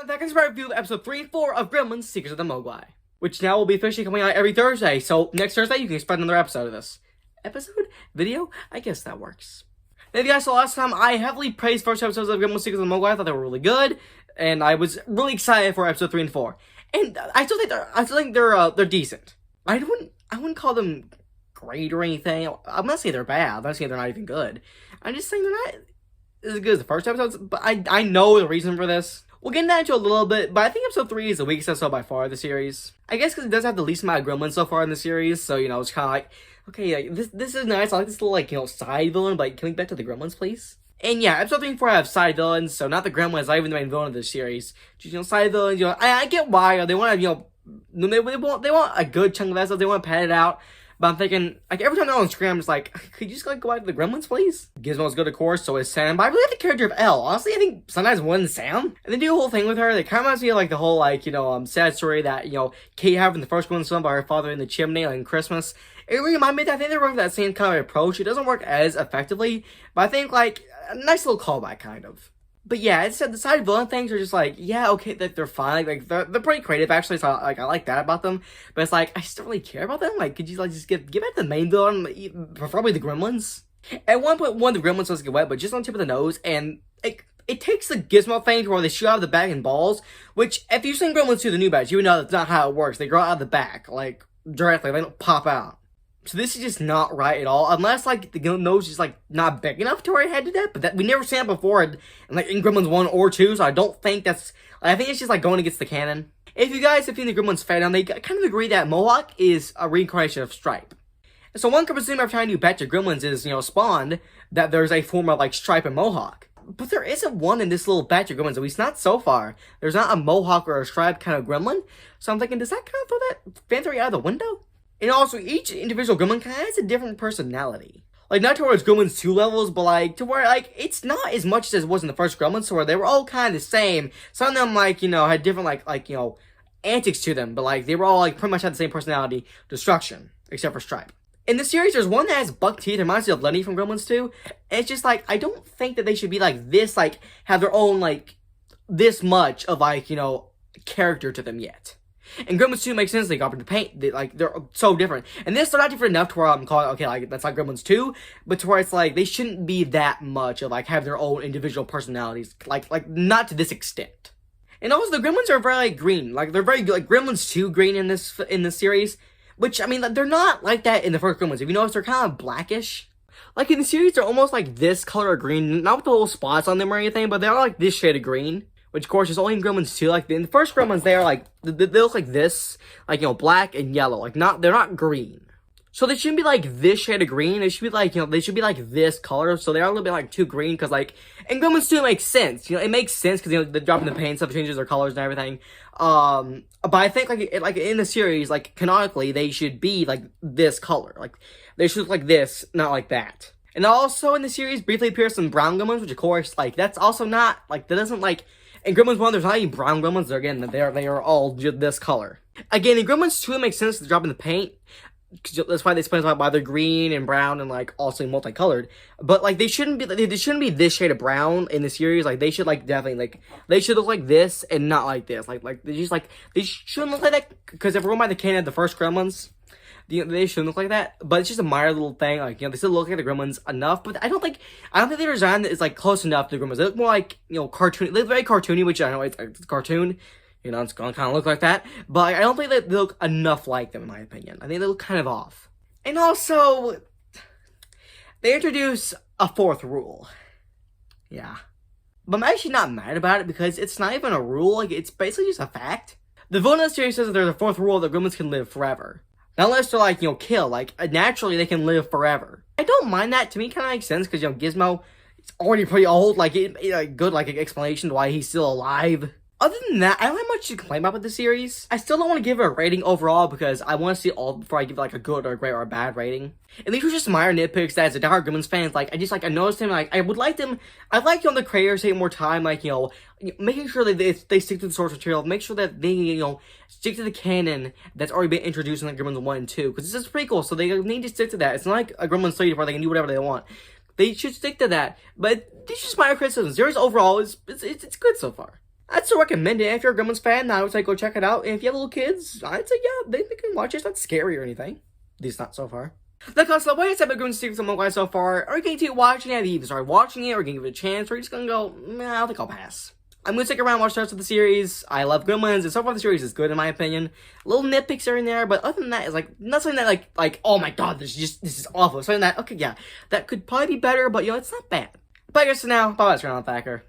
that is my review of episode 3 and 4 of Gremlins Secrets of the Mogwai, which now will be officially coming out every Thursday, so next Thursday you can expect another episode of this. Episode? Video? I guess that works. Now, if you guys saw last time, I heavily praised first episodes of Gremlins Secrets of the Mogwai. I thought they were really good, and I was really excited for episode 3 and 4. And I still think they're decent. I wouldn't call them great or anything. I'm not saying they're bad. I'm not saying they're not even good. I'm just saying they're not as good as the first episodes, but I know the reason for this. We'll get into that a little bit, but I think episode 3 is the weakest episode by far of the series. I guess because it does have the least amount of gremlins so far in the series, so, it's kind of like, okay, like, this is nice. I like this little, side villain, but can we get back to the gremlins, please? And yeah, episode 3 and 4 have side villains, so not the gremlins, not even the main villain of the series. Just, side villains, I get why, they want to, they want a good chunk of episodes, they want to pad it out. But I'm thinking, every time they're on screen, I'm just like, could you just, go back to the Gremlins, please? Gizmo's good, of course, so is Sam. But I really like the character of Elle. Honestly, I think sometimes one is Sam. And they do a whole thing with her. They kind of reminds me of, the whole, sad story that, Kate had in the first one, by her father in the chimney, in Christmas. It really reminded me of that. I think they're working that same kind of approach. It doesn't work as effectively, but I think, a nice little callback, kind of. But yeah, as I said, the side villain things are just yeah, okay, they're fine. They're pretty creative, actually, so I like that about them. But it's I just don't really care about them. Could you, just get back to the main villain, preferably the gremlins? At one point, one of the gremlins does get wet, but just on the tip of the nose, and it takes the Gizmo thing to where they shoot out of the back in balls, which, if you've seen Gremlins 2, the new batch, you would know that's not how it works. They grow out of the back, directly. They don't pop out. So this is just not right at all, unless, the nose is, not big enough to where it had to that, but we never seen it before in Gremlins 1 or 2, so I don't think that's, I think it's just, going against the canon. If you guys have seen the Gremlins fandom, they kind of agree that Mohawk is a reincarnation of Stripe. So one could presume every time you batch of Gremlins is, spawned, that there's a form of, Stripe and Mohawk. But there isn't one in this little batch of Gremlins, at least not so far. There's not a Mohawk or a Stripe kind of Gremlin, so I'm thinking, does that kind of throw that fan theory out of the window? And also, each individual Gremlin kind of has a different personality. Not towards Gremlins 2 levels, but to where, it's not as much as it was in the first Gremlins, so where they were all kind of the same. Some of them, had different, antics to them, but, they were all, pretty much had the same personality, destruction, except for Stripe. In the series, there's one that has buck teeth, it reminds me of Lenny from Gremlins 2, and it's just, I don't think that they should be, this, have their own, this much of, character to them yet. And Gremlins 2 makes sense, they got into paint, they're so different. And this, they're not different enough to where I'm calling, okay, that's like Gremlins 2, but to where it's they shouldn't be that much of, have their own individual personalities, not to this extent. And also, the Gremlins are very, green, they're very, Gremlins 2 green in this series, which, I mean, they're not like that in the first Gremlins. If you notice, they're kind of blackish. In the series, they're almost this color of green, not with the little spots on them or anything, but they're this shade of green. Which, of course, is only in Gremlins 2. In the first Gremlins, they are, they look like this. Black and yellow. They're not green. So they shouldn't be, this shade of green. They should be, they should be, this color. So they are a little bit, too green. Because, in Gremlins 2, it makes sense. It makes sense because, they're dropping the paint stuff, changes their colors and everything. But I think, in the series, canonically, they should be, this color. They should look like this, not like that. And also, in the series, briefly appears some brown Gremlins, which, of course, that's also not, that doesn't, in Gremlins 1, there's not any brown Gremlins. They are all just this color. Again, in Gremlins 2, it makes sense to drop in the paint. That's why they explain why they're green and brown and also multicolored. But they shouldn't be this shade of brown in the series. They should definitely they should look like this and not like this. They shouldn't look like that because if we're going by the canon of the first Gremlins, they shouldn't look like that, but it's just a minor little thing. They still look like the Gremlins enough, but I don't think their design is close enough to the Gremlins. They look more cartoony. They look very cartoony, which I know it's a cartoon. It's gonna kind of look like that, but I don't think they look enough like them, in my opinion. I think they look kind of off. And also, they introduce a fourth rule. Yeah. But I'm actually not mad about it because it's not even a rule. It's basically just a fact. The villain of the series says that there's a fourth rule that Gremlins can live forever. Not unless they're, kill. Naturally, they can live forever. I don't mind that. To me, it kind of makes sense, because, Gizmo is already pretty old. Good, explanation to why he's still alive. Other than that, I don't have much to complain about with the series. I still don't want to give it a rating overall because I want to see it all before I give it a good or a great or a bad rating. And these were just minor nitpicks that as a diehard Gremlins fan, I noticed him, I would like them, I'd like, the creators take more time, making sure that they stick to the source material, make sure that they, stick to the canon that's already been introduced in Gremlins 1 and 2, because this is prequel, so they need to stick to that. It's not like a Gremlins 3 where they can do whatever they want. They should stick to that, but these are just minor criticisms. The series overall is, it's good so far. I'd still recommend it. If you're a Gremlins fan, I would say go check it out. And if you have little kids, I'd say, yeah, they can watch it. It's not scary or anything. At least not so far. The constant way it's ever Gremlins Secrets of Mogwai so far. Are you going to keep watching it? Have you even started watching it? Or are you going to give it a chance? Or are you just going to go, nah, I think I'll pass. I'm going to stick around and watch the rest of the series. I love Gremlins, and so far the series is good in my opinion. Little nitpicks are in there, but other than that, it's like, not something that like, oh my god, this is awful. Something that, okay, yeah, that could probably be better, but it's not bad. But I guess for now, bye-bye, Thacker.